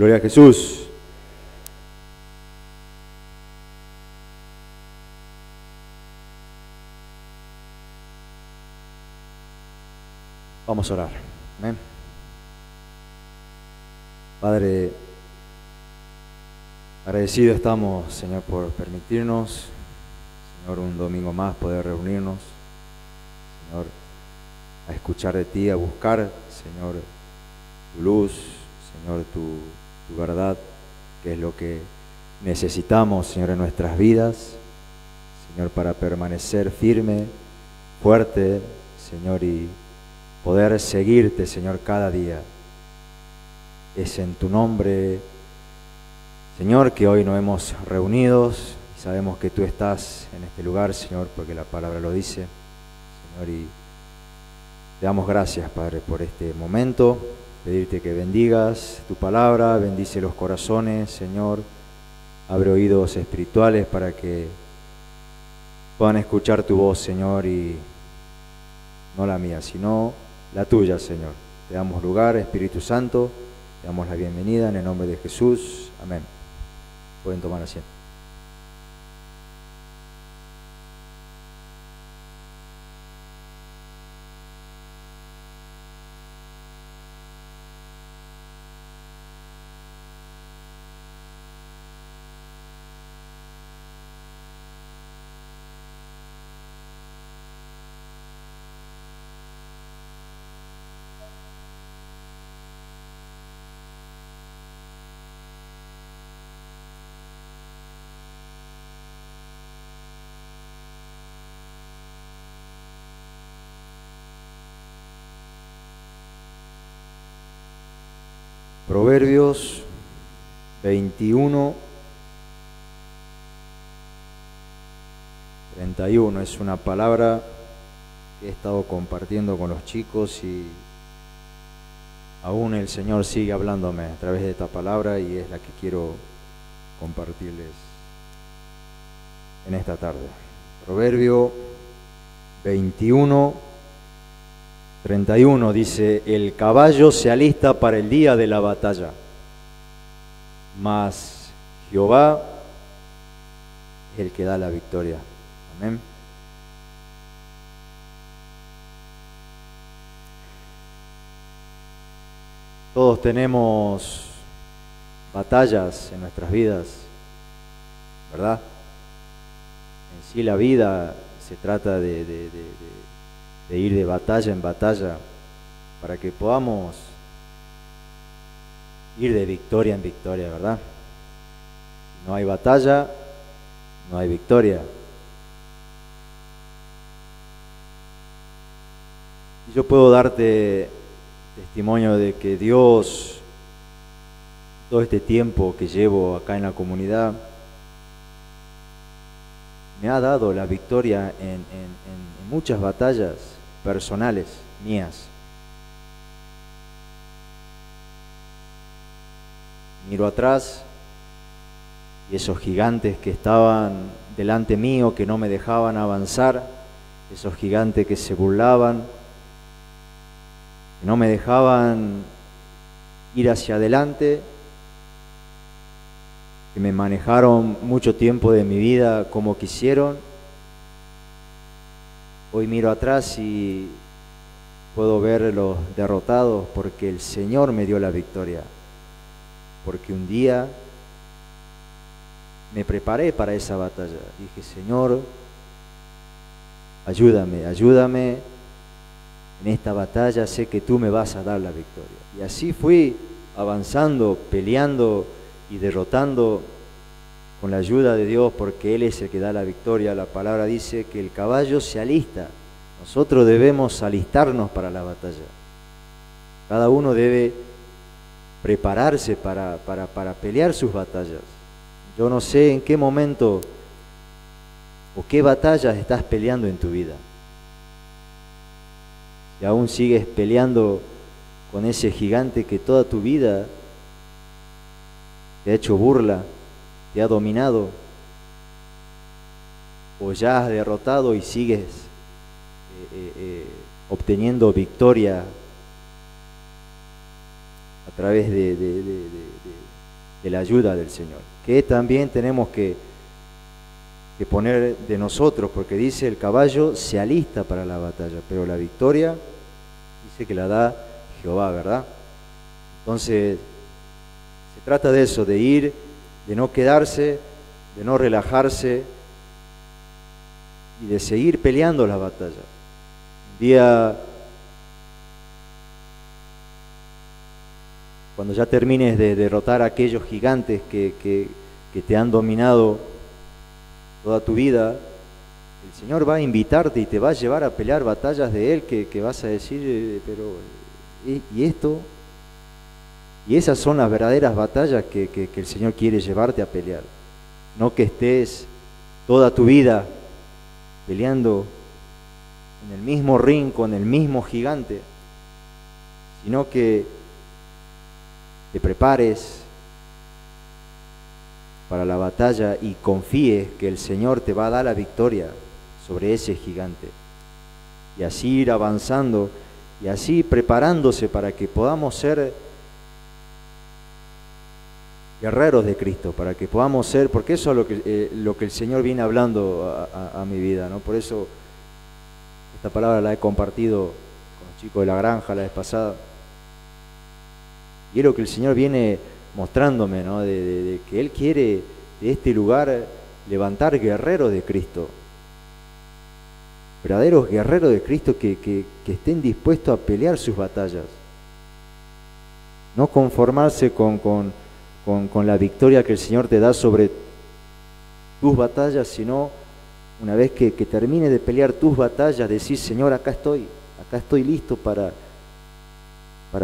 Gloria a Jesús. Vamos a orar. Amén. Padre, agradecido estamos, Señor, por permitirnos, Señor, un domingo más poder reunirnos, Señor, a escuchar de ti, a buscar, Señor, tu luz, Señor, tu verdad, que es lo que necesitamos, Señor, en nuestras vidas, Señor, para permanecer firme, fuerte, Señor, y poder seguirte, Señor, cada día. Es en tu nombre, Señor, que hoy nos hemos reunido y sabemos que tú estás en este lugar, Señor, porque la palabra lo dice, Señor, y te damos gracias, Padre, por este momento, pedirte que bendigas tu palabra, bendice los corazones, Señor, abre oídos espirituales para que puedan escuchar tu voz, Señor, y no la mía, sino la tuya, Señor. Te damos lugar, Espíritu Santo, te damos la bienvenida en el nombre de Jesús. Amén. Pueden tomar asiento. Proverbios 21, 31 es una palabra que he estado compartiendo con los chicos y aún el Señor sigue hablándome a través de esta palabra y es la que quiero compartirles en esta tarde. Proverbio 21, 31 dice: el caballo se alista para el día de la batalla, mas Jehová es el que da la victoria. Amén. Todos tenemos batallas en nuestras vidas, ¿verdad? En sí la vida se trata de ir de batalla en batalla para que podamos ir de victoria en victoria, ¿verdad? Si no hay batalla, no hay victoria. Y yo puedo darte testimonio de que Dios, todo este tiempo que llevo acá en la comunidad, me ha dado la victoria en muchas batallas personales mías. Miro atrás y esos gigantes que estaban delante mío, que no me dejaban avanzar, esos gigantes que se burlaban, que no me dejaban ir hacia adelante, que me manejaron mucho tiempo de mi vida como quisieron. Hoy miro atrás y puedo verlos derrotados porque el Señor me dio la victoria. Porque un día me preparé para esa batalla. Dije: Señor, ayúdame, ayúdame en esta batalla, sé que tú me vas a dar la victoria. Y así fui avanzando, peleando y derrotando con la ayuda de Dios, porque Él es el que da la victoria. La palabra dice que el caballo se alista. Nosotros debemos alistarnos para la batalla. Cada uno debe prepararse para pelear sus batallas. Yo no sé en qué momento o qué batallas estás peleando en tu vida. Si aún sigues peleando con ese gigante que toda tu vida te ha hecho burla, te ha dominado, o ya has derrotado y sigues obteniendo victoria a través de la ayuda del Señor, que también tenemos que poner de nosotros, porque dice el caballo se alista para la batalla, pero la victoria dice que la da Jehová, ¿verdad? Entonces, se trata de eso, de ir, de no quedarse, de no relajarse y de seguir peleando las batallas. Un día, cuando ya termines de derrotar a aquellos gigantes que te han dominado toda tu vida, el Señor va a invitarte y te va a llevar a pelear batallas de Él que vas a decir, pero ¿y esto? Y esas son las verdaderas batallas que el Señor quiere llevarte a pelear. No que estés toda tu vida peleando en el mismo ring con el mismo gigante, sino que te prepares para la batalla y confíes que el Señor te va a dar la victoria sobre ese gigante. Y así ir avanzando y así preparándose para que podamos ser guerreros de Cristo, para que podamos ser, porque eso es lo que el Señor viene hablando a mi vida, ¿no? Por eso esta palabra la he compartido con los chicos de la granja la vez pasada. Y es lo que el Señor viene mostrándome, ¿no? De que Él quiere de este lugar levantar guerreros de Cristo, verdaderos guerreros de Cristo que estén dispuestos a pelear sus batallas, no conformarse con la victoria que el Señor te da sobre tus batallas, sino una vez que termine de pelear tus batallas, decir, Señor, acá estoy listo para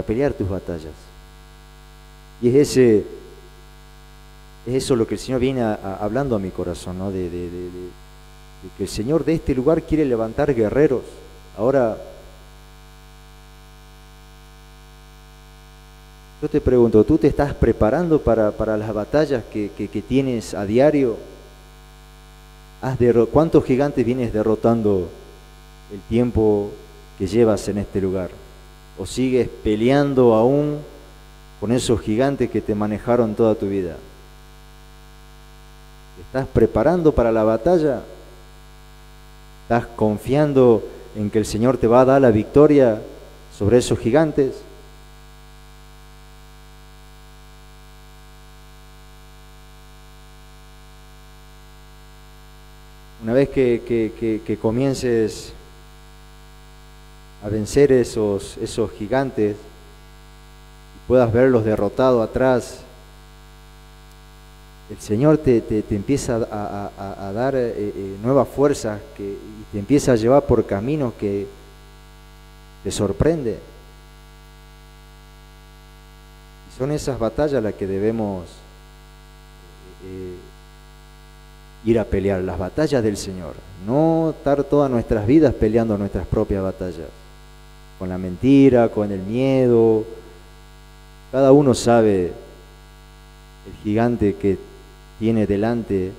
pelear tus batallas. Y es eso lo que el Señor viene hablando a mi corazón, ¿no? De que el Señor de este lugar quiere levantar guerreros. Ahora, yo te pregunto, ¿tú te estás preparando para las batallas que tienes a diario? ¿Cuántos gigantes vienes derrotando el tiempo que llevas en este lugar? ¿O sigues peleando aún con esos gigantes que te manejaron toda tu vida? ¿Te estás preparando para la batalla? ¿Estás confiando en que el Señor te va a dar la victoria sobre esos gigantes? Una vez que comiences a vencer esos gigantes y puedas verlos derrotados atrás, el Señor te empieza a dar nuevas fuerzas y te empieza a llevar por caminos que te sorprende. Y son esas batallas las que debemos ir a pelear, las batallas del Señor, no estar todas nuestras vidas peleando nuestras propias batallas, con la mentira, con el miedo. Cada uno sabe el gigante que tiene delante.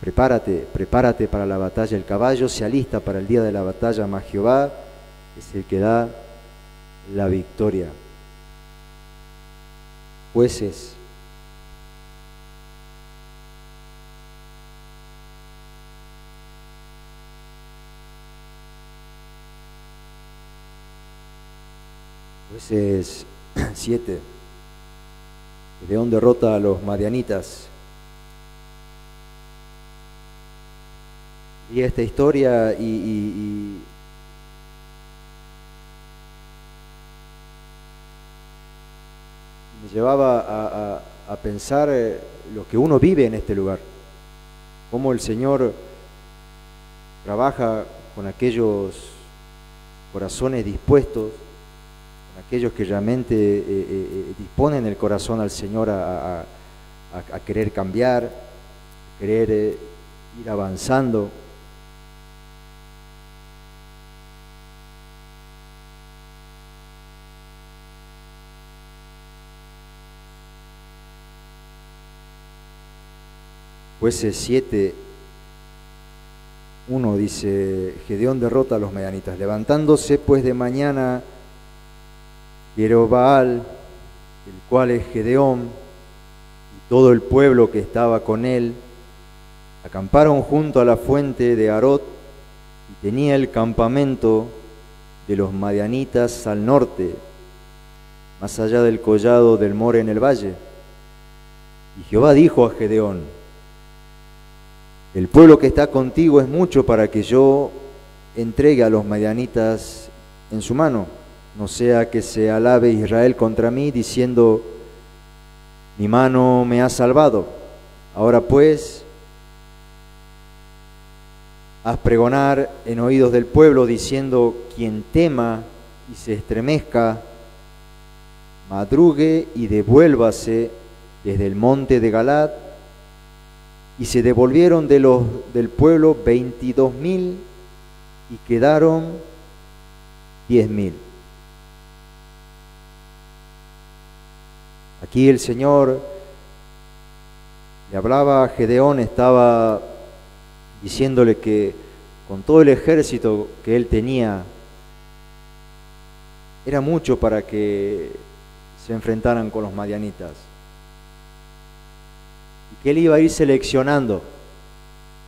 Prepárate para la batalla. El caballo se alista para el día de la batalla, mas Jehová es el que da la victoria. Jueces. Jueces 7. Gedeón derrota a los madianitas. Y esta historia y me llevaba a pensar lo que uno vive en este lugar, cómo el Señor trabaja con aquellos corazones dispuestos, con aquellos que realmente disponen el corazón al Señor a querer cambiar, a querer ir avanzando. Jueces 7, 1 dice, Gedeón derrota a los madianitas. Levantándose pues de mañana Jerobbaal, el cual es Gedeón, y todo el pueblo que estaba con él, acamparon junto a la fuente de Arot, y tenía el campamento de los madianitas al norte, más allá del collado del More en el valle. Y Jehová dijo a Gedeón: el pueblo que está contigo es mucho para que yo entregue a los madianitas en su mano, no sea que se alabe Israel contra mí, diciendo: mi mano me ha salvado. Ahora pues, haz pregonar en oídos del pueblo, diciendo: quien tema y se estremezca, madrugue y devuélvase desde el monte de Galad. Y se devolvieron del pueblo 22.000 y quedaron 10.000. Aquí el Señor le hablaba a Gedeón, estaba diciéndole que con todo el ejército que él tenía, era mucho para que se enfrentaran con los madianitas. Y que él iba a ir seleccionando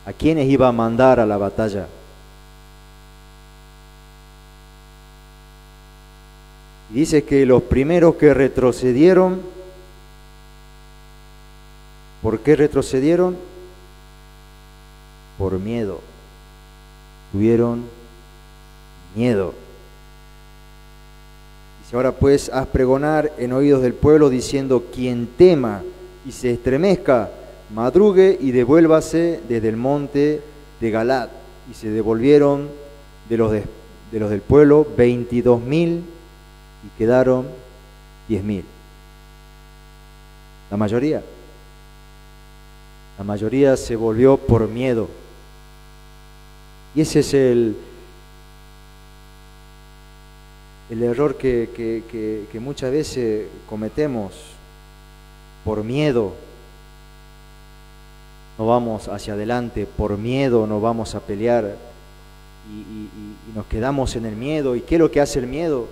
a quienes iba a mandar a la batalla. Y dice que los primeros que retrocedieron, ¿por qué retrocedieron? Por miedo. Tuvieron miedo. Dice: ahora pues, haz pregonar en oídos del pueblo, diciendo: quien tema y se estremezca, madrugue y devuélvase desde el monte de Galad. Y se devolvieron de los del pueblo 22.000 y quedaron 10.000. La mayoría se volvió por miedo. Y ese es el error que muchas veces cometemos. Por miedo no vamos hacia adelante, por miedo no vamos a pelear y nos quedamos en el miedo. ¿Y qué es lo que hace el miedo?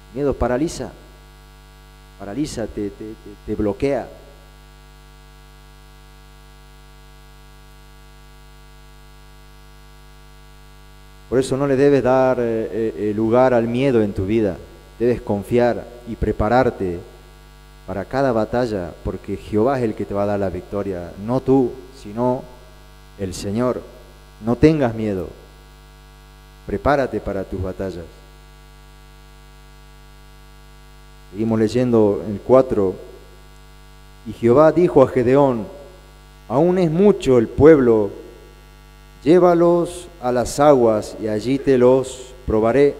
El miedo paraliza, te bloquea. Por eso no le debes dar lugar al miedo en tu vida. Debes confiar y prepararte para cada batalla, porque Jehová es el que te va a dar la victoria, no tú, sino el Señor. No tengas miedo. Prepárate para tus batallas. Seguimos leyendo el 4. Y Jehová dijo a Gedeón: aún es mucho el pueblo, llévalos a las aguas y allí te los probaré.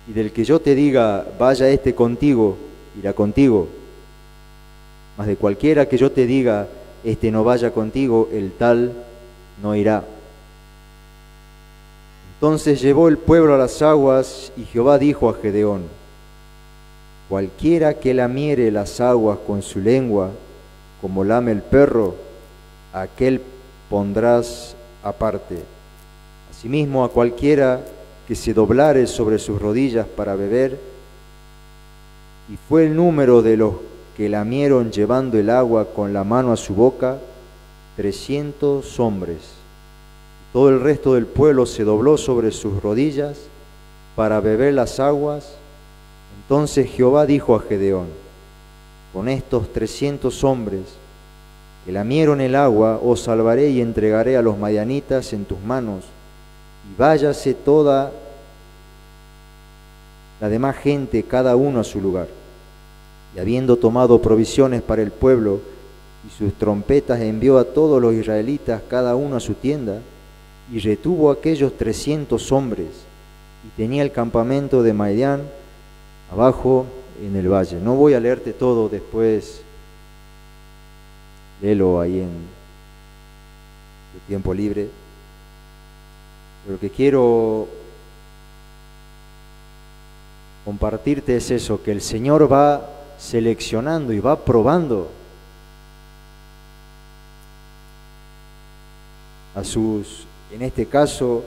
Y del que yo te diga: vaya este contigo, irá contigo. Mas de cualquiera que yo te diga: este no vaya contigo, el tal no irá. Entonces llevó el pueblo a las aguas, y Jehová dijo a Gedeón: cualquiera que lamiere las aguas con su lengua, como lame el perro, aquel pondrás aparte. Asimismo, a cualquiera que se doblare sobre sus rodillas para beber. Y fue el número de los que lamieron llevando el agua con la mano a su boca, 300 hombres. Todo el resto del pueblo se dobló sobre sus rodillas para beber las aguas. Entonces Jehová dijo a Gedeón: con estos 300 hombres que lamieron el agua, os salvaré y entregaré a los madianitas en tus manos, y váyase toda la demás gente, cada uno a su lugar. Y habiendo tomado provisiones para el pueblo y sus trompetas, envió a todos los israelitas, cada uno a su tienda, y retuvo a aquellos 300 hombres, y tenía el campamento de Madián abajo en el valle. No voy a leerte todo, después léelo ahí en tu tiempo libre. Pero lo que quiero compartirte es eso, que el Señor va seleccionando y va probando a sus, en este caso,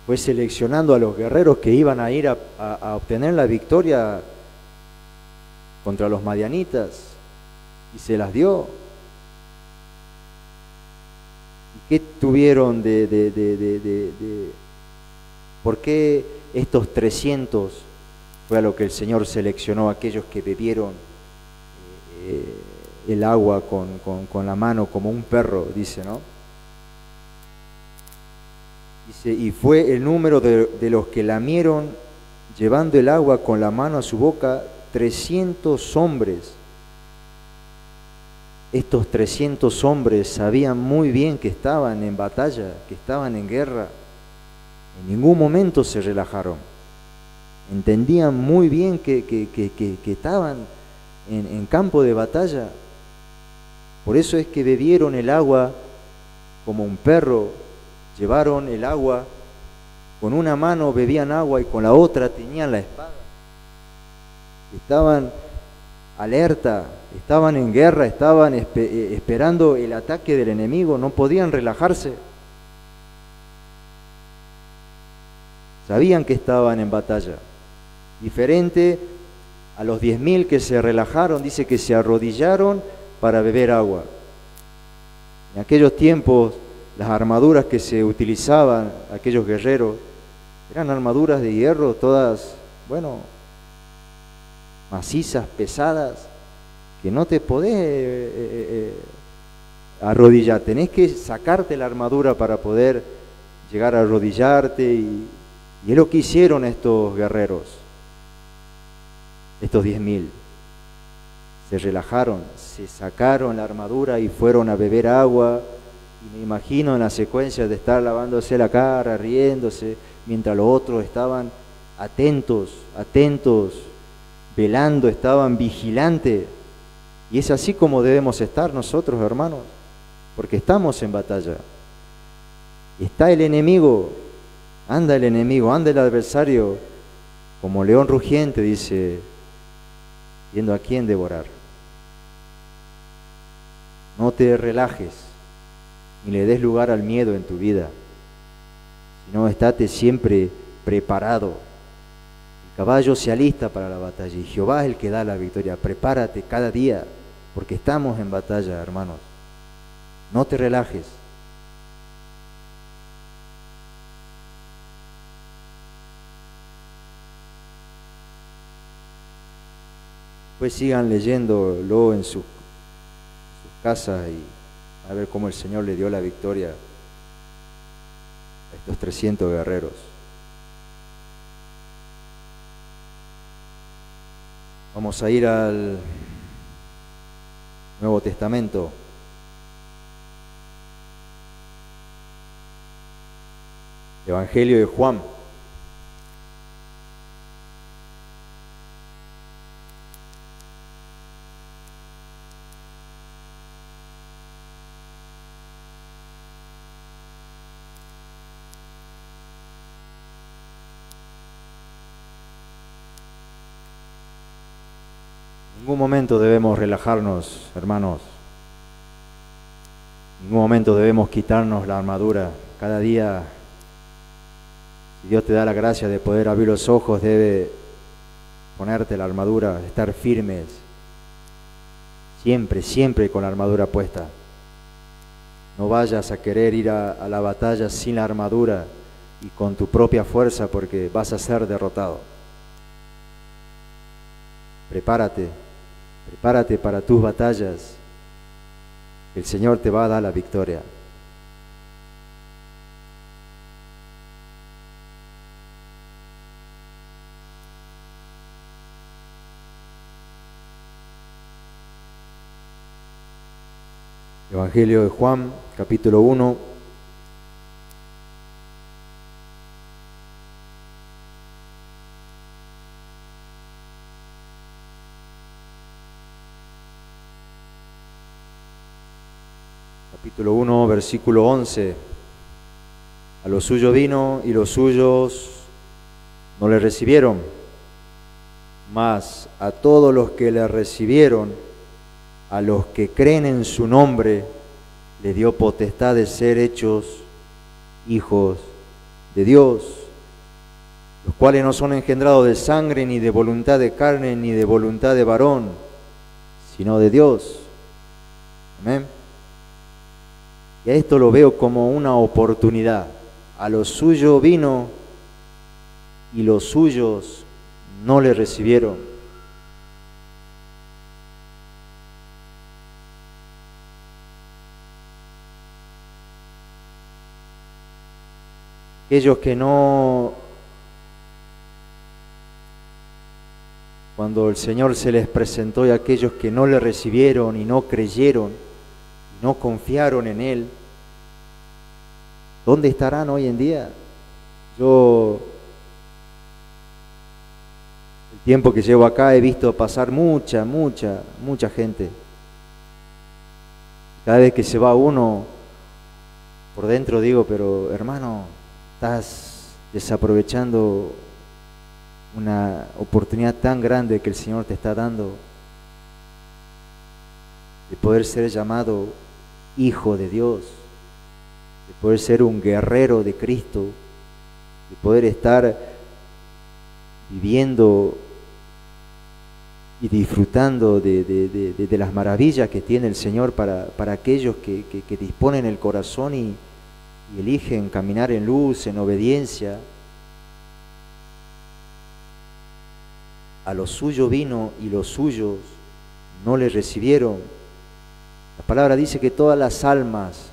fue seleccionando a los guerreros que iban a ir a obtener la victoria contra los madianitas, y se las dio. ¿Y qué tuvieron por qué estos 300 fue a lo que el Señor seleccionó, aquellos que bebieron el agua con la mano como un perro, dice, ¿no? Dice, y fue el número de los que lamieron llevando el agua con la mano a su boca, 300 hombres. Estos 300 hombres sabían muy bien que estaban en batalla, que estaban en guerra. En ningún momento se relajaron. Entendían muy bien que estaban en campo de batalla. Por eso es que bebieron el agua como un perro, llevaron el agua, con una mano bebían agua y con la otra tenían la espada. Estaban alerta, estaban en guerra, estaban esperando el ataque del enemigo, no podían relajarse. Sabían que estaban en batalla. Diferente a los 10.000 que se relajaron, dice que se arrodillaron para beber agua. En aquellos tiempos, las armaduras que se utilizaban, aquellos guerreros, eran armaduras de hierro, todas, bueno, macizas, pesadas, que no te podés arrodillar, tenés que sacarte la armadura para poder llegar a arrodillarte, y es lo que hicieron estos guerreros, estos 10.000. Se relajaron, se sacaron la armadura y fueron a beber agua. Y me imagino en la secuencia de estar lavándose la cara, riéndose, mientras los otros estaban atentos, velando, estaban vigilantes. Y es así como debemos estar nosotros, hermanos, porque estamos en batalla. Está el enemigo, anda el adversario, como león rugiente, dice, viendo a quién devorar. No te relajes, ni le des lugar al miedo en tu vida, sino estate siempre preparado. El caballo se alista para la batalla y Jehová es el que da la victoria. Prepárate cada día, porque estamos en batalla, hermanos. No te relajes. Pues sigan leyéndolo en sus casas y a ver cómo el Señor le dio la victoria a estos 300 guerreros. Vamos a ir al Nuevo Testamento. Evangelio de Juan. En ningún momento debemos relajarnos, hermanos. En ningún momento debemos quitarnos la armadura. Cada día, si Dios te da la gracia de poder abrir los ojos, debe ponerte la armadura, estar firmes. Siempre, siempre con la armadura puesta. No vayas a querer ir a la batalla sin la armadura y con tu propia fuerza, porque vas a ser derrotado. Prepárate para tus batallas. El Señor te va a dar la victoria. Evangelio de Juan, capítulo 1. Capítulo 1, versículo 11. A lo suyo vino y los suyos no le recibieron, mas a todos los que le recibieron, a los que creen en su nombre, le dio potestad de ser hechos hijos de Dios, los cuales no son engendrados de sangre, ni de voluntad de carne, ni de voluntad de varón, sino de Dios. Amén. Y a esto lo veo como una oportunidad. A lo suyo vino y los suyos no le recibieron. Aquellos que no, cuando el Señor se les presentó, y aquellos que no le recibieron y no creyeron, y no confiaron en Él, ¿dónde estarán hoy en día? Yo, el tiempo que llevo acá, he visto pasar mucha gente. Cada vez que se va uno, por dentro digo, pero hermano, estás desaprovechando una oportunidad tan grande que el Señor te está dando de poder ser llamado hijo de Dios, de poder ser un guerrero de Cristo, de poder estar viviendo y disfrutando de las maravillas que tiene el Señor para aquellos que disponen el corazón y eligen caminar en luz, en obediencia. A lo suyo vino y los suyos no le recibieron. La palabra dice que todas las almas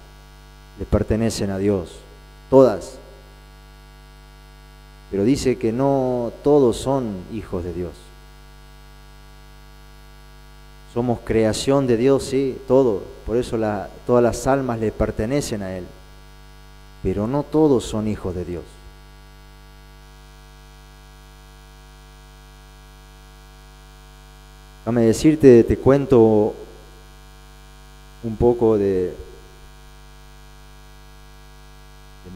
le pertenecen a Dios, todas. Pero dice que no todos son hijos de Dios. Somos creación de Dios, sí, todo. Por eso todas las almas le pertenecen a Él. Pero no todos son hijos de Dios. Déjame decirte, te cuento un poco de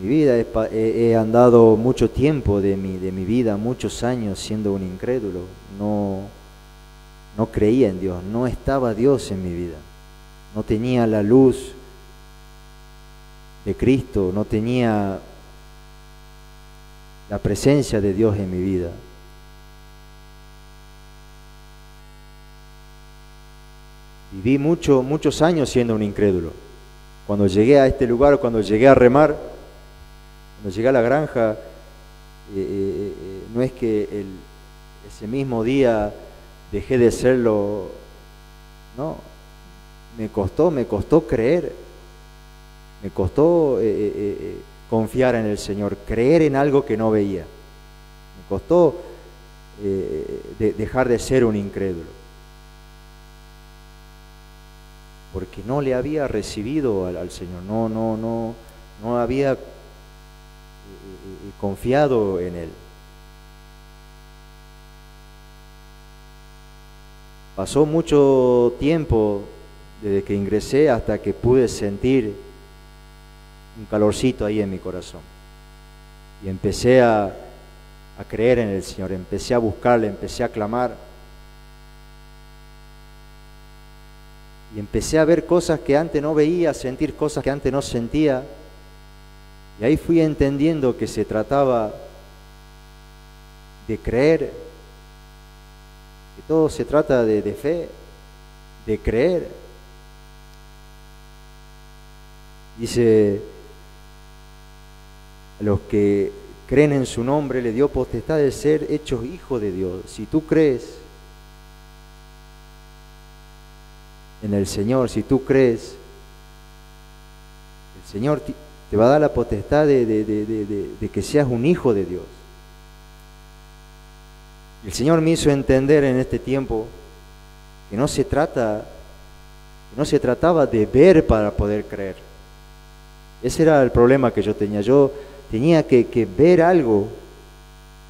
mi vida. He andado mucho tiempo de mi vida, muchos años siendo un incrédulo. No creía en Dios, no estaba Dios en mi vida. No tenía la luz de Cristo, no tenía la presencia de Dios en mi vida. Viví muchos años siendo un incrédulo. Cuando llegué a este lugar, cuando llegué a remar, cuando llegué a la granja, no es que ese mismo día dejé de serlo, no, me costó creer, me costó confiar en el Señor, creer en algo que no veía, me costó dejar de ser un incrédulo. Porque no le había recibido al Señor, no había confiado en Él. Pasó mucho tiempo desde que ingresé hasta que pude sentir un calorcito ahí en mi corazón. Y empecé a creer en el Señor, empecé a buscarle, empecé a clamar. Y empecé a ver cosas que antes no veía, a sentir cosas que antes no sentía. Y ahí fui entendiendo que se trataba de creer, que todo se trata de fe, de creer. Dice, a los que creen en su nombre le dio potestad de ser hechos hijos de Dios. Si tú crees en el Señor, si tú crees, el Señor te va a dar la potestad de que seas un hijo de Dios. El Señor me hizo entender en este tiempo que no se trataba de ver para poder creer. Ese era el problema que yo tenía. Yo tenía que ver algo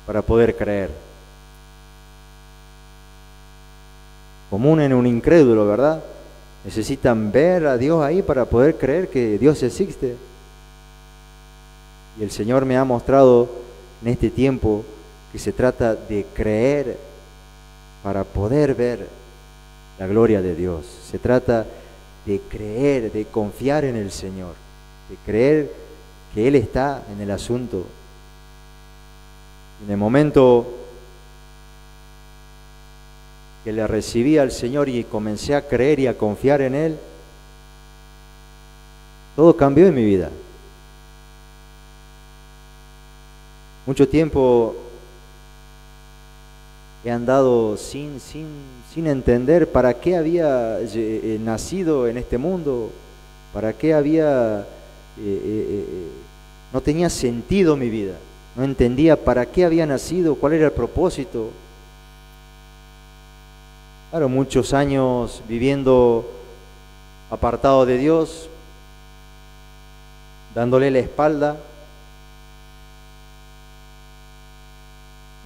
para poder creer. Común en un incrédulo, ¿verdad? Necesitan ver a Dios ahí para poder creer que Dios existe. Y el Señor me ha mostrado en este tiempo que se trata de creer para poder ver la gloria de Dios. Se trata de creer, de confiar en el Señor, de creer que Él está en el asunto. En el momento que le recibí al Señor y comencé a creer y a confiar en Él, todo cambió en mi vida. Mucho tiempo he andado sin entender para qué había nacido en este mundo, para qué había... no tenía sentido mi vida, no entendía para qué había nacido, cuál era el propósito. Claro, muchos años viviendo apartado de Dios, dándole la espalda,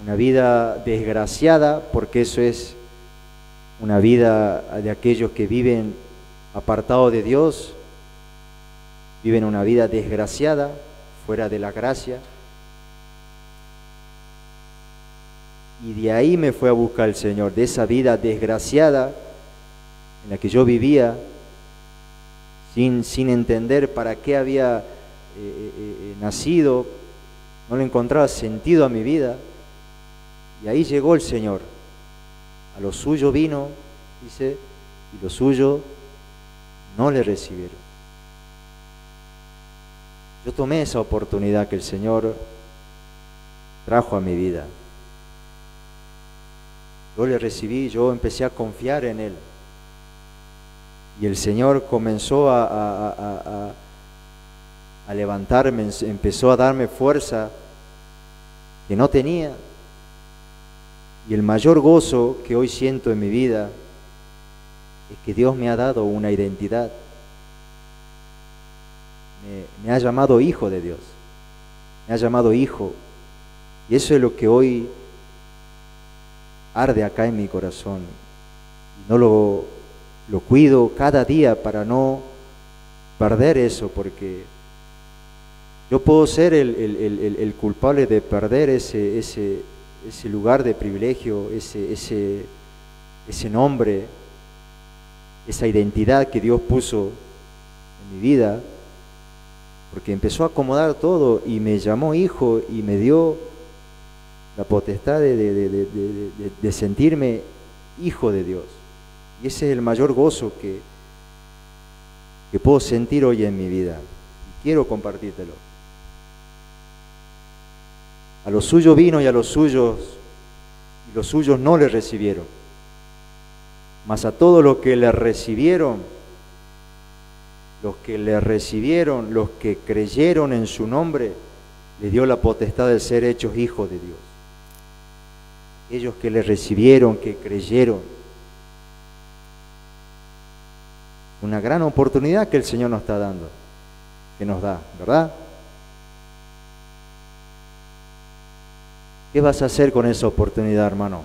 una vida desgraciada, porque eso es una vida de aquellos que viven apartados de Dios, viven una vida desgraciada, fuera de la gracia. Y de ahí me fue a buscar el Señor, de esa vida desgraciada en la que yo vivía, sin entender para qué había nacido, no le encontraba sentido a mi vida. Y ahí llegó el Señor. A lo suyo vino, dice, y lo suyo no le recibieron. Yo tomé esa oportunidad que el Señor trajo a mi vida. Yo le recibí, yo empecé a confiar en Él. Y el Señor comenzó a levantarme, empezó a darme fuerza que no tenía. Y el mayor gozo que hoy siento en mi vida es que Dios me ha dado una identidad. Me ha llamado hijo de Dios. Me ha llamado hijo. Y eso es lo que hoy arde acá en mi corazón. Y no lo cuido cada día para no perder eso, porque yo puedo ser el culpable de perder ese lugar de privilegio, ese nombre, esa identidad que Dios puso en mi vida, porque empezó a acomodar todo y me llamó hijo y me dio la potestad de sentirme hijo de Dios. Y ese es el mayor gozo que puedo sentir hoy en mi vida. Y quiero compartírtelo. A los suyos vino y los suyos no le recibieron. Mas a todos los que le recibieron, los que creyeron en su nombre, le dio la potestad de ser hechos hijos de Dios. Ellos que le recibieron, que creyeron. Una gran oportunidad que el Señor nos está dando, que nos da, ¿verdad? ¿Qué vas a hacer con esa oportunidad, hermano?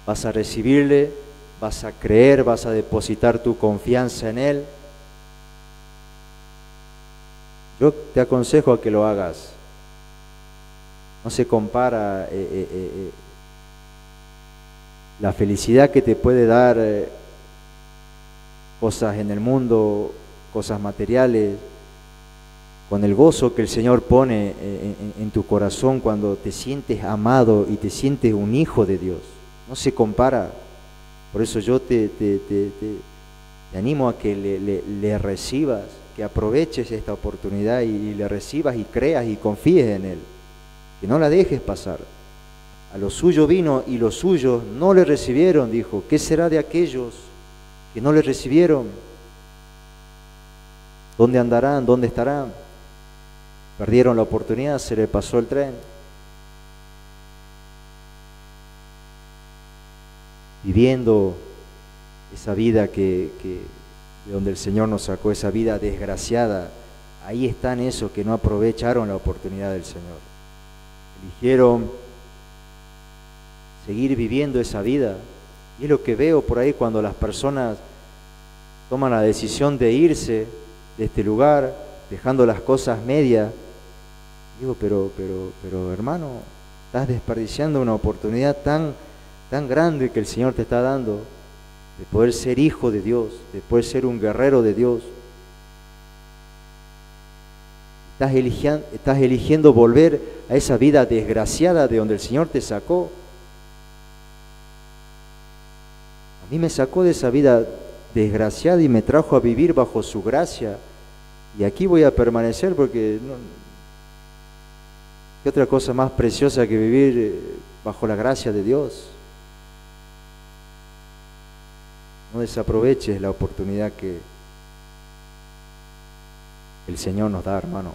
¿Vas a recibirle? ¿Vas a creer? ¿Vas a depositar tu confianza en Él? Yo te aconsejo a que lo hagas. No se compara la felicidad que te puede dar cosas en el mundo, cosas materiales, con el gozo que el Señor pone en tu corazón cuando te sientes amado y te sientes un hijo de Dios. No se compara. Por eso yo te animo a que le recibas, que aproveches esta oportunidad y le recibas y creas y confíes en Él. Que no la dejes pasar. A lo suyo vino y los suyos no le recibieron, dijo. ¿Qué será de aquellos que no le recibieron? ¿Dónde andarán? ¿Dónde estarán? Perdieron la oportunidad, se les pasó el tren. Viviendo esa vida de donde el Señor nos sacó, esa vida desgraciada, ahí están esos que no aprovecharon la oportunidad del Señor. Eligieron seguir viviendo esa vida. Y es lo que veo por ahí cuando las personas toman la decisión de irse de este lugar, dejando las cosas medias. Digo, pero hermano, estás desperdiciando una oportunidad tan grande que el Señor te está dando, de poder ser hijo de Dios, de poder ser un guerrero de Dios. Estás eligiendo volver a esa vida desgraciada de donde el Señor te sacó. A mí me sacó de esa vida desgraciada y me trajo a vivir bajo su gracia. Y aquí voy a permanecer porque ¿qué otra cosa más preciosa que vivir bajo la gracia de Dios? No desaproveches la oportunidad que el Señor nos da, hermano.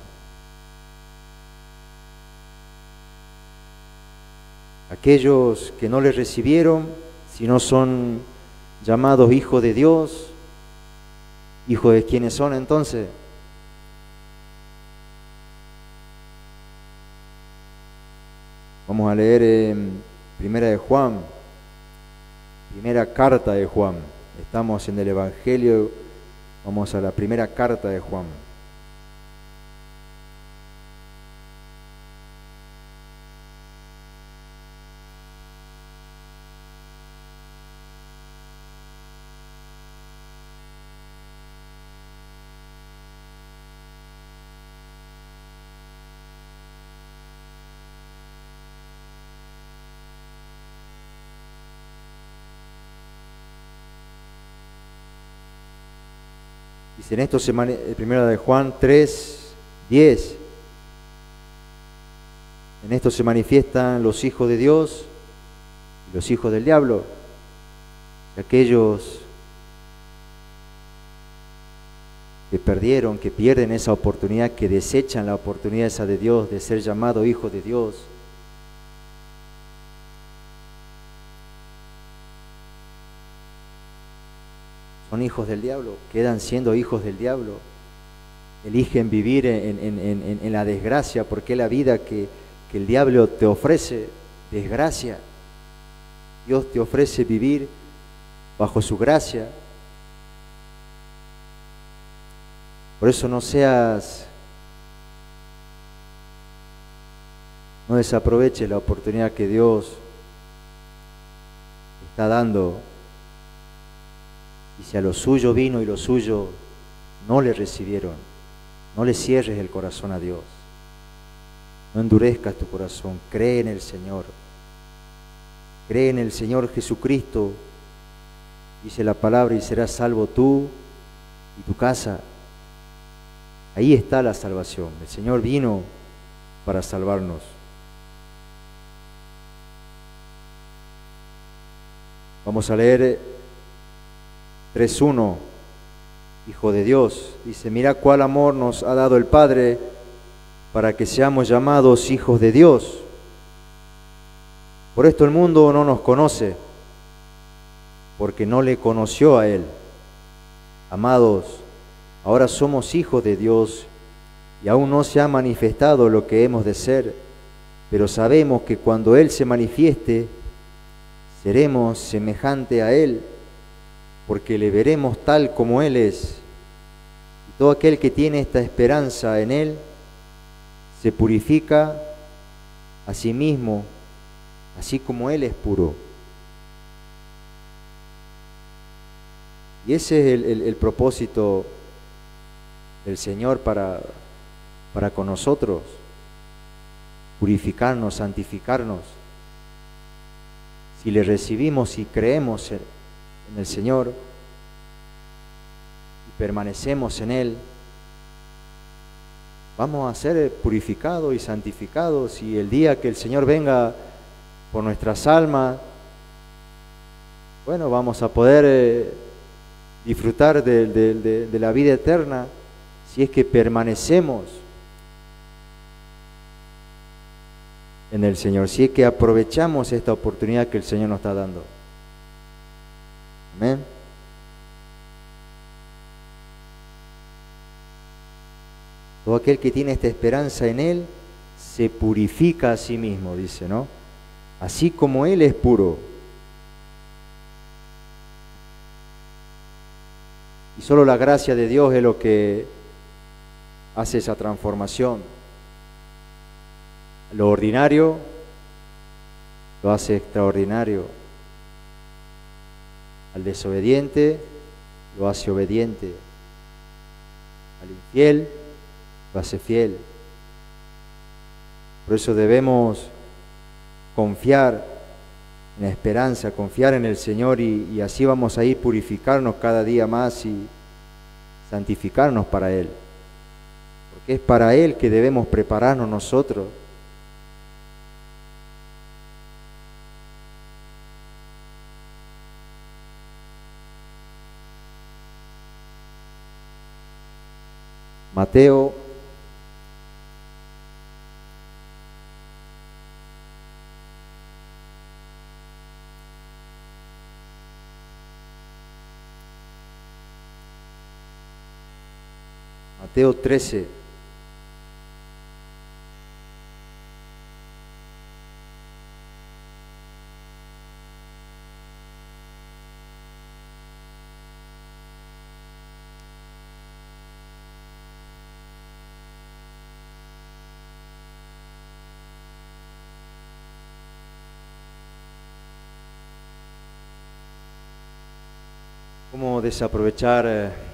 Aquellos que no le recibieron, si no son llamados hijos de Dios, hijos de quienes son entonces. Vamos a leer en Primera de Juan, primera carta de Juan. Estamos en el Evangelio, vamos a la primera carta de Juan. Dice en esto, primera de Juan 3:10, en esto se manifiestan los hijos de Dios y los hijos del diablo, y aquellos que perdieron, que pierden esa oportunidad, que desechan la oportunidad esa de Dios, de ser llamado hijo de Dios. Son hijos del diablo, quedan siendo hijos del diablo, eligen vivir en la desgracia, porque es la vida que el diablo te ofrece, desgracia. Dios te ofrece vivir bajo su gracia. Por eso no desaproveches la oportunidad que Dios está dando. Y si a lo suyo vino y lo suyo no le recibieron, no le cierres el corazón a Dios. No endurezcas tu corazón, cree en el Señor. Cree en el Señor Jesucristo, dice la palabra, y serás salvo tú y tu casa. Ahí está la salvación. El Señor vino para salvarnos. Vamos a leer 3:1, Hijo de Dios, dice, mira cuál amor nos ha dado el Padre para que seamos llamados hijos de Dios. Por esto el mundo no nos conoce, porque no le conoció a Él. Amados, ahora somos hijos de Dios y aún no se ha manifestado lo que hemos de ser, pero sabemos que cuando Él se manifieste, seremos semejante a Él, porque le veremos tal como Él es. Y todo aquel que tiene esta esperanza en Él se purifica a sí mismo, así como Él es puro. Y ese es el propósito del Señor para con nosotros, purificarnos, santificarnos. Si le recibimos y creemos en el Señor y permanecemos en Él, vamos a ser purificados y santificados, y el día que el Señor venga por nuestras almas, bueno, vamos a poder disfrutar de la vida eterna si es que permanecemos en el Señor, si es que aprovechamos esta oportunidad que el Señor nos está dando. Amén. Todo aquel que tiene esta esperanza en Él se purifica a sí mismo, dice, ¿no? Así como Él es puro. Y solo la gracia de Dios es lo que hace esa transformación. Lo ordinario lo hace extraordinario. Al desobediente lo hace obediente. Al infiel lo hace fiel. Por eso debemos confiar en la esperanza, confiar en el Señor y así vamos a ir purificarnos cada día más y santificarnos para Él. Porque es para Él que debemos prepararnos nosotros. Mateo Mateo 13. ¿Cómo desaprovechar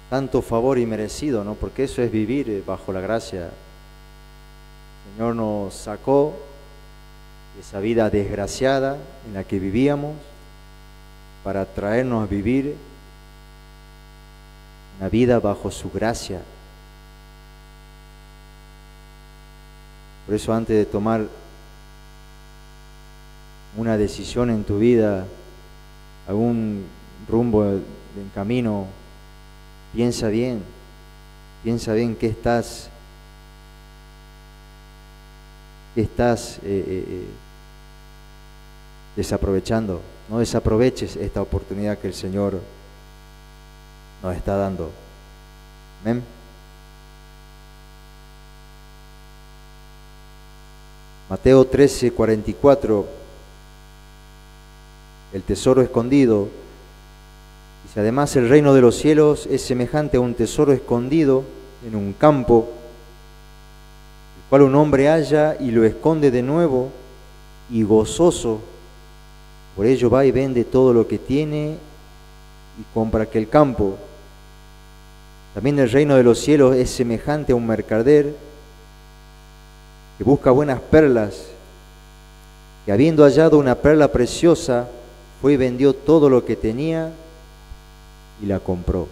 tanto favor inmerecido, ¿no? Porque eso es vivir bajo la gracia. El Señor nos sacó de esa vida desgraciada en la que vivíamos para traernos a vivir una vida bajo su gracia. Por eso antes de tomar una decisión en tu vida, algún rumbo en camino, piensa bien qué estás desaprovechando. No desaproveches esta oportunidad que el Señor nos está dando. Amén. Mateo 13, 44, el tesoro escondido. Dice, además el reino de los cielos es semejante a un tesoro escondido en un campo, el cual un hombre halla y lo esconde de nuevo, y gozoso por ello va y vende todo lo que tiene y compra aquel campo. También el reino de los cielos es semejante a un mercader que busca buenas perlas, que habiendo hallado una perla preciosa, fue y vendió todo lo que tenía y la compró.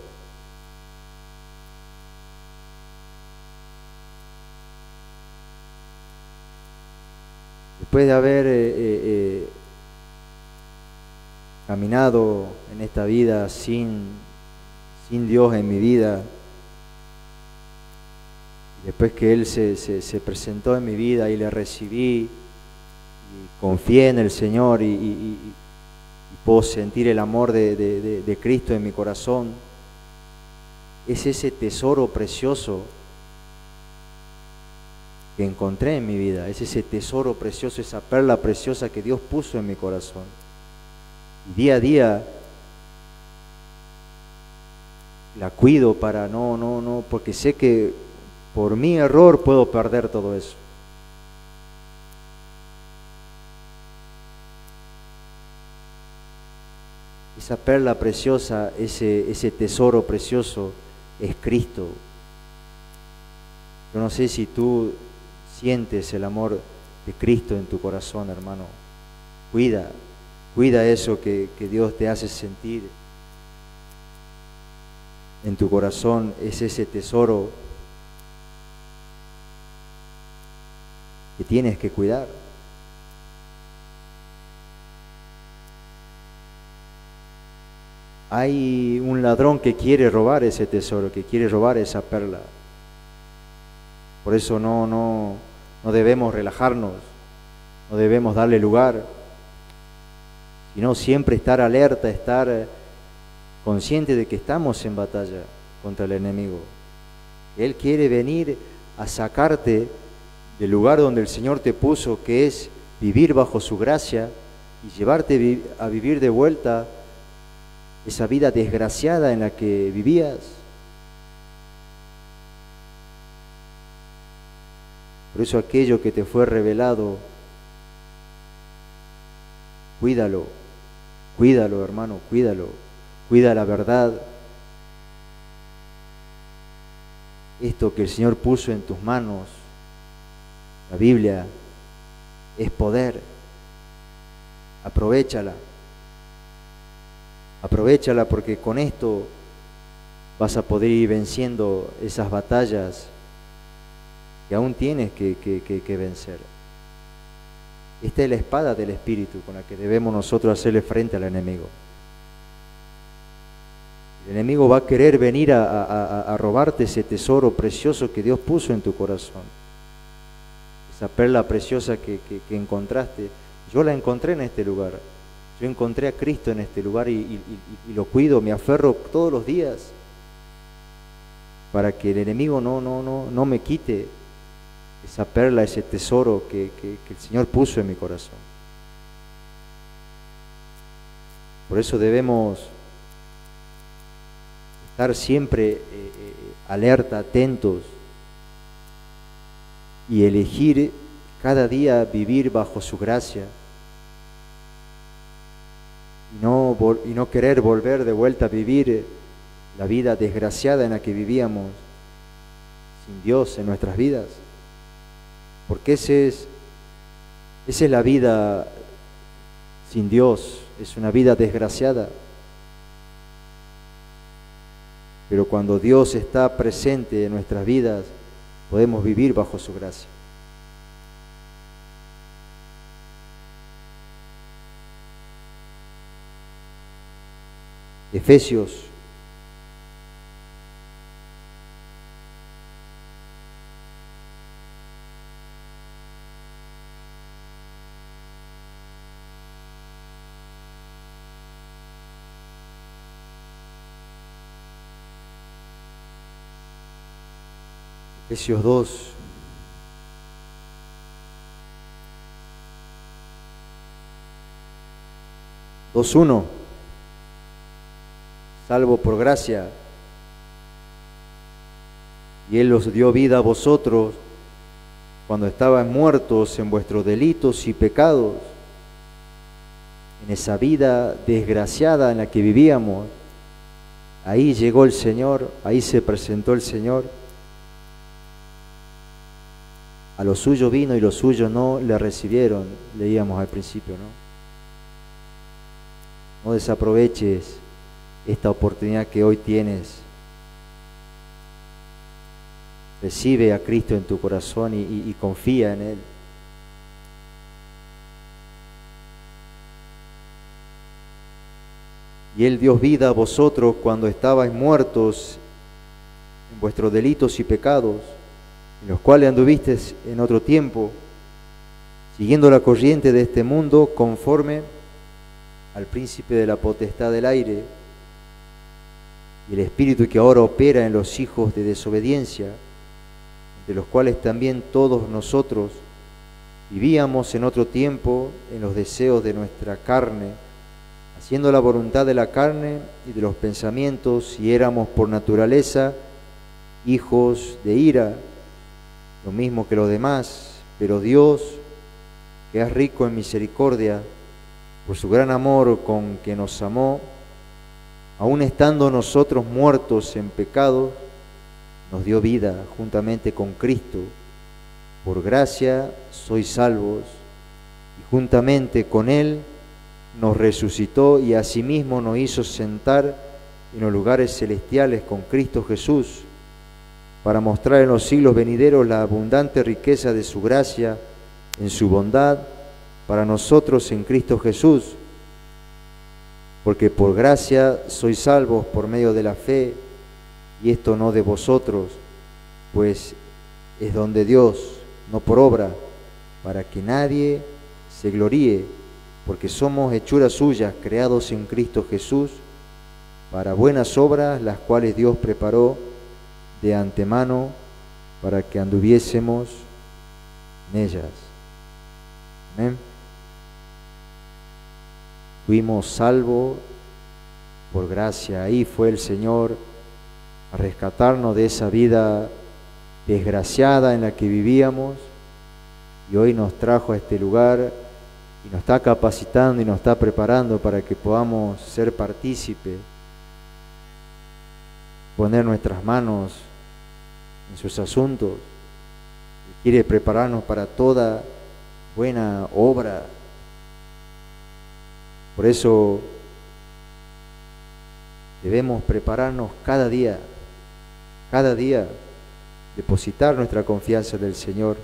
Después de haber caminado en esta vida sin Dios en mi vida, después que Él se presentó en mi vida y le recibí y confié en el Señor y puedo sentir el amor de Cristo en mi corazón, es ese tesoro precioso que encontré en mi vida, es ese tesoro precioso, esa perla preciosa que Dios puso en mi corazón. Y día a día la cuido para no, porque sé que por mi error puedo perder todo eso. Esa perla preciosa, ese tesoro precioso es Cristo. Yo no sé si tú sientes el amor de Cristo en tu corazón, hermano. Cuida eso que Dios te hace sentir en tu corazón, es ese tesoro que tienes que cuidar. Hay un ladrón que quiere robar ese tesoro, que quiere robar esa perla. Por eso no debemos relajarnos, no debemos darle lugar, sino siempre estar alerta, estar consciente de que estamos en batalla contra el enemigo. Él quiere venir a sacarte del lugar donde el Señor te puso, que es vivir bajo su gracia, y llevarte a vivir de vuelta esa vida desgraciada en la que vivías. Por eso aquello que te fue revelado, cuídalo, hermano, cuídalo. Cuida la verdad, esto que el Señor puso en tus manos, la Biblia, es poder. Aprovéchala. Aprovéchala, porque con esto vas a poder ir venciendo esas batallas que aún tienes que vencer. Esta es la espada del Espíritu con la que debemos nosotros hacerle frente al enemigo. El enemigo va a querer venir a robarte ese tesoro precioso que Dios puso en tu corazón. Esa perla preciosa que encontraste. Yo la encontré en este lugar. Yo encontré a Cristo en este lugar y lo cuido, me aferro todos los días para que el enemigo no me quite esa perla, ese tesoro que el Señor puso en mi corazón. Por eso debemos estar siempre alerta, atentos, y elegir cada día vivir bajo su gracia y no querer volver de vuelta a vivir la vida desgraciada en la que vivíamos sin Dios en nuestras vidas, porque esa es la vida sin Dios, es una vida desgraciada. Pero cuando Dios está presente en nuestras vidas, podemos vivir bajo su gracia. Efesios Efesios 2, uno. Salvo por gracia, y Él os dio vida a vosotros cuando estaban muertos en vuestros delitos y pecados. En esa vida desgraciada en la que vivíamos, ahí llegó el Señor, ahí se presentó el Señor. A los suyos vino y los suyos no le recibieron, leíamos al principio, ¿no? No desaproveches esta oportunidad que hoy tienes. Recibe a Cristo en tu corazón y confía en Él. Y Él dio vida a vosotros cuando estabais muertos en vuestros delitos y pecados, en los cuales anduvisteis en otro tiempo, siguiendo la corriente de este mundo, conforme al príncipe de la potestad del aire, y el espíritu que ahora opera en los hijos de desobediencia, de los cuales también todos nosotros vivíamos en otro tiempo en los deseos de nuestra carne, haciendo la voluntad de la carne y de los pensamientos, y éramos por naturaleza hijos de ira, lo mismo que los demás. Pero Dios, que es rico en misericordia, por su gran amor con que nos amó, aun estando nosotros muertos en pecado, nos dio vida juntamente con Cristo. Por gracia sois salvos, y juntamente con Él nos resucitó y asimismo nos hizo sentar en los lugares celestiales con Cristo Jesús, para mostrar en los siglos venideros la abundante riqueza de su gracia en su bondad para nosotros en Cristo Jesús. Porque por gracia sois salvos por medio de la fe, y esto no de vosotros, pues es don de Dios, no por obra, para que nadie se gloríe, porque somos hechuras suyas, creados en Cristo Jesús, para buenas obras, las cuales Dios preparó de antemano para que anduviésemos en ellas. Amén. Fuimos salvos por gracia. Ahí fue el Señor a rescatarnos de esa vida desgraciada en la que vivíamos, y hoy nos trajo a este lugar y nos está capacitando y nos está preparando para que podamos ser partícipes, poner nuestras manos en sus asuntos. Él quiere prepararnos para toda buena obra. Por eso debemos prepararnos cada día, depositar nuestra confianza en el Señor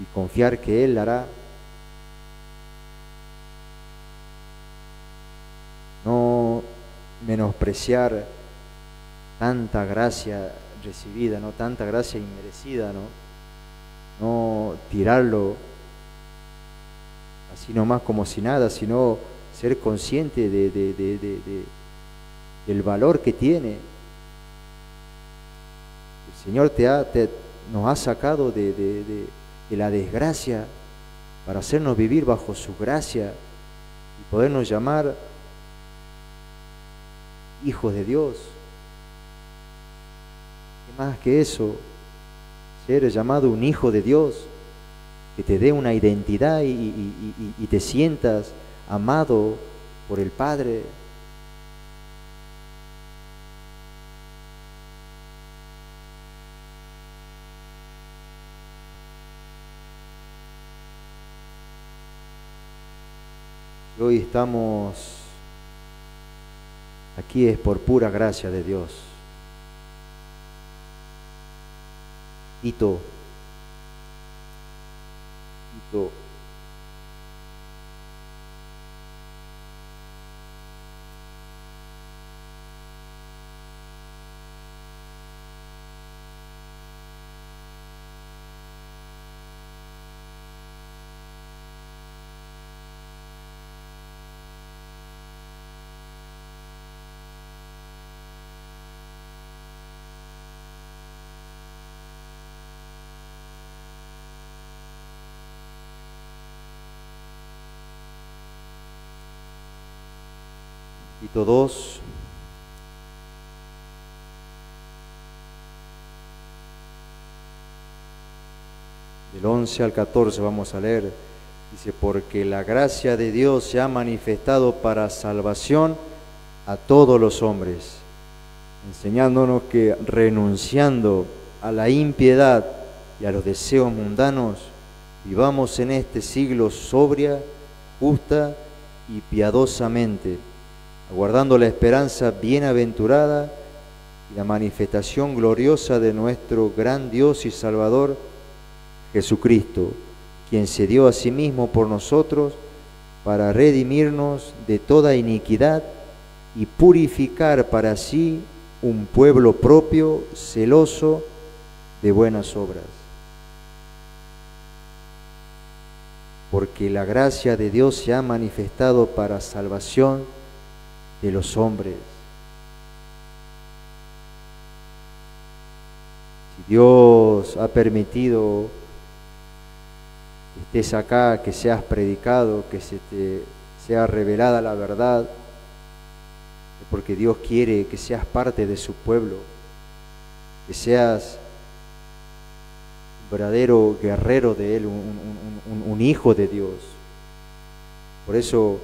y confiar que Él hará. No menospreciar tanta gracia recibida, ¿no? Tanta gracia inmerecida, ¿no? No tirarlo así nomás como si nada, sino ser consciente del valor que tiene. El Señor nos ha sacado de la desgracia para hacernos vivir bajo su gracia y podernos llamar hijos de Dios. ¿Qué más que eso? Ser llamado un hijo de Dios, que te dé una identidad y te sientas amado por el Padre. Y hoy estamos aquí es por pura gracia de Dios. Tito. Tito 2, del 11 al 14 vamos a leer. Dice, porque la gracia de Dios se ha manifestado para salvación a todos los hombres, enseñándonos que renunciando a la impiedad y a los deseos mundanos, vivamos en este siglo sobria, justa y piadosamente, aguardando la esperanza bienaventurada y la manifestación gloriosa de nuestro gran Dios y Salvador, Jesucristo, quien se dio a sí mismo por nosotros para redimirnos de toda iniquidad y purificar para sí un pueblo propio, celoso de buenas obras. Porque la gracia de Dios se ha manifestado para salvación de los hombres. Si Dios ha permitido que estés acá, que seas predicado, que se te sea revelada la verdad, es porque Dios quiere que seas parte de su pueblo, que seas un verdadero guerrero de Él, un hijo de Dios. Por eso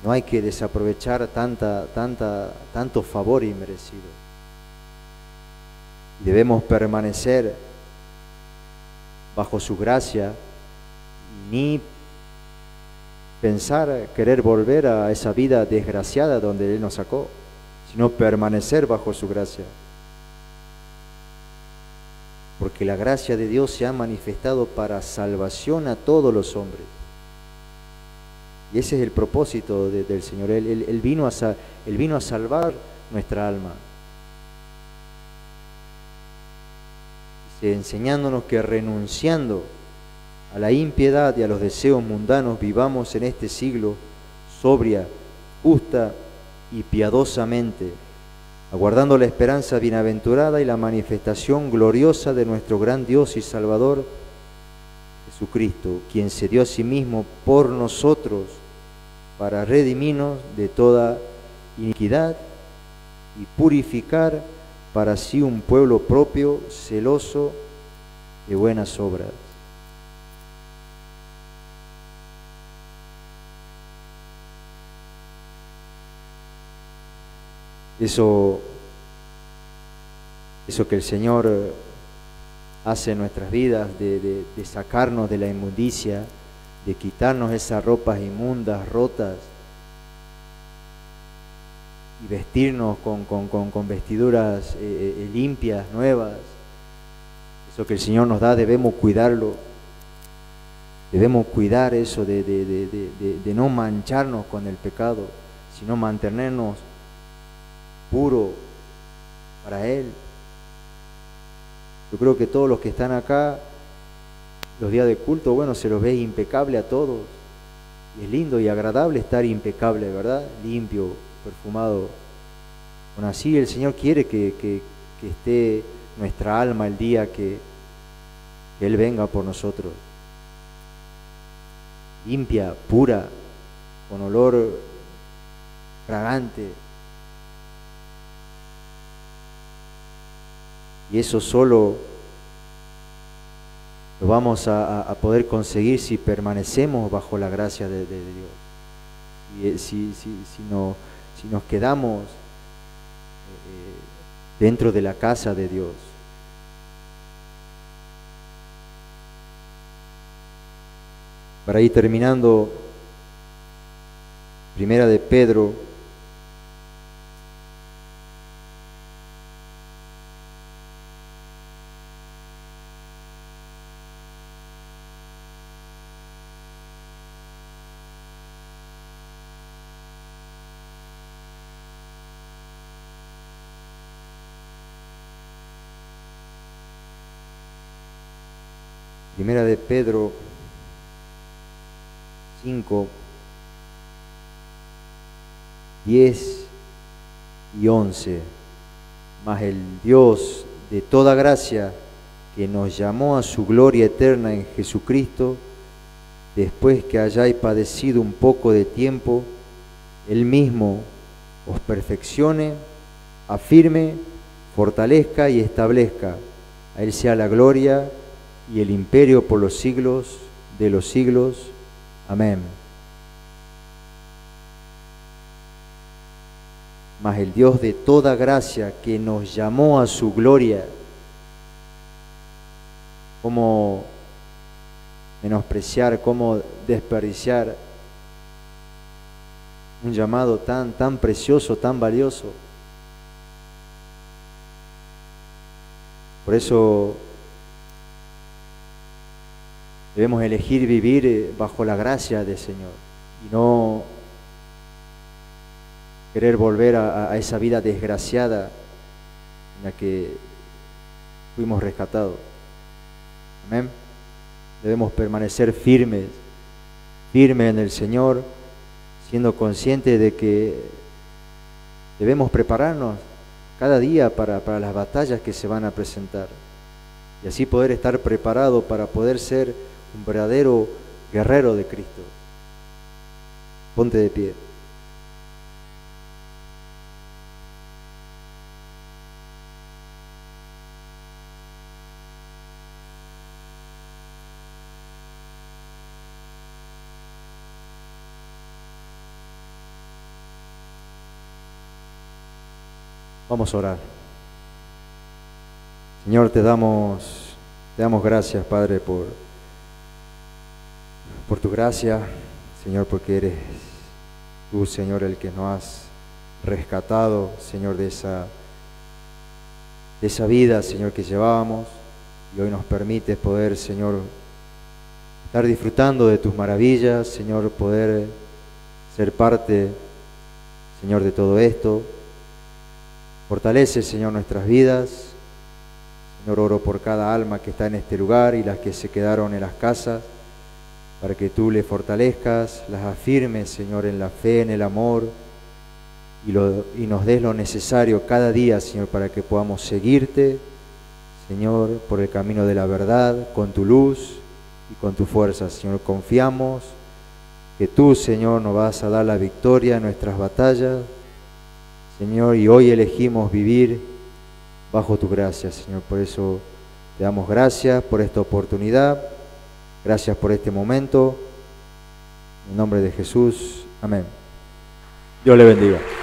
no hay que desaprovechar tanto favor inmerecido. Debemos permanecer bajo su gracia, ni pensar querer volver a esa vida desgraciada donde Él nos sacó, sino permanecer bajo su gracia. Porque la gracia de Dios se ha manifestado para salvación a todos los hombres. Y ese es el propósito del Señor. Él vino a salvar nuestra alma. Dice, enseñándonos que renunciando a la impiedad y a los deseos mundanos vivamos en este siglo sobria, justa y piadosamente, aguardando la esperanza bienaventurada y la manifestación gloriosa de nuestro gran Dios y Salvador, Jesucristo, quien se dio a sí mismo por nosotros para redimirnos de toda iniquidad y purificar para sí un pueblo propio, celoso de buenas obras. Eso que el Señor hace en nuestras vidas, de sacarnos de la inmundicia, de quitarnos esas ropas inmundas, rotas, y vestirnos con vestiduras limpias, nuevas. Eso que el Señor nos da, debemos cuidarlo. Debemos cuidar eso de no mancharnos con el pecado, sino mantenernos puros para Él. Yo creo que todos los que están acá, los días de culto, bueno, se los ve impecable a todos. Y es lindo y agradable estar impecable, ¿verdad? Limpio, perfumado. Bueno, así el Señor quiere que esté nuestra alma el día que Él venga por nosotros. Limpia, pura, con olor fragante. Y eso solo lo vamos a poder conseguir si permanecemos bajo la gracia de Dios. Y si nos quedamos dentro de la casa de Dios. Para ir terminando, Primera de Pedro, Primera de Pedro 5, 10 y 11. Mas el Dios de toda gracia, que nos llamó a su gloria eterna en Jesucristo, después que hayáis padecido un poco de tiempo, Él mismo os perfeccione, afirme, fortalezca y establezca. A Él sea la gloria y el imperio por los siglos de los siglos. Amén. Mas el Dios de toda gracia, que nos llamó a su gloria, ¿cómo menospreciar, cómo desperdiciar un llamado tan precioso, tan valioso? Por eso debemos elegir vivir bajo la gracia del Señor y no querer volver a esa vida desgraciada en la que fuimos rescatados. Amén. Debemos permanecer firmes en el Señor, siendo conscientes de que debemos prepararnos cada día para las batallas que se van a presentar y así poder estar preparado para poder ser un verdadero guerrero de Cristo. Ponte de pie. Vamos a orar. Señor, te damos gracias, Padre, por tu gracia, Señor, porque eres tú, Señor, el que nos has rescatado, Señor, de esa vida, Señor, que llevábamos, y hoy nos permites poder, Señor, estar disfrutando de tus maravillas, Señor, poder ser parte, Señor, de todo esto. Fortalece, Señor, nuestras vidas. Señor, oro por cada alma que está en este lugar y las que se quedaron en las casas, para que tú les fortalezcas, las afirmes, Señor, en la fe, en el amor, y nos des lo necesario cada día, Señor, para que podamos seguirte, Señor, por el camino de la verdad, con tu luz y con tu fuerza. Señor, confiamos que tú, Señor, nos vas a dar la victoria en nuestras batallas, Señor, y hoy elegimos vivir bajo tu gracia, Señor. Por eso te damos gracias por esta oportunidad, gracias por este momento. En nombre de Jesús, amén. Dios le bendiga.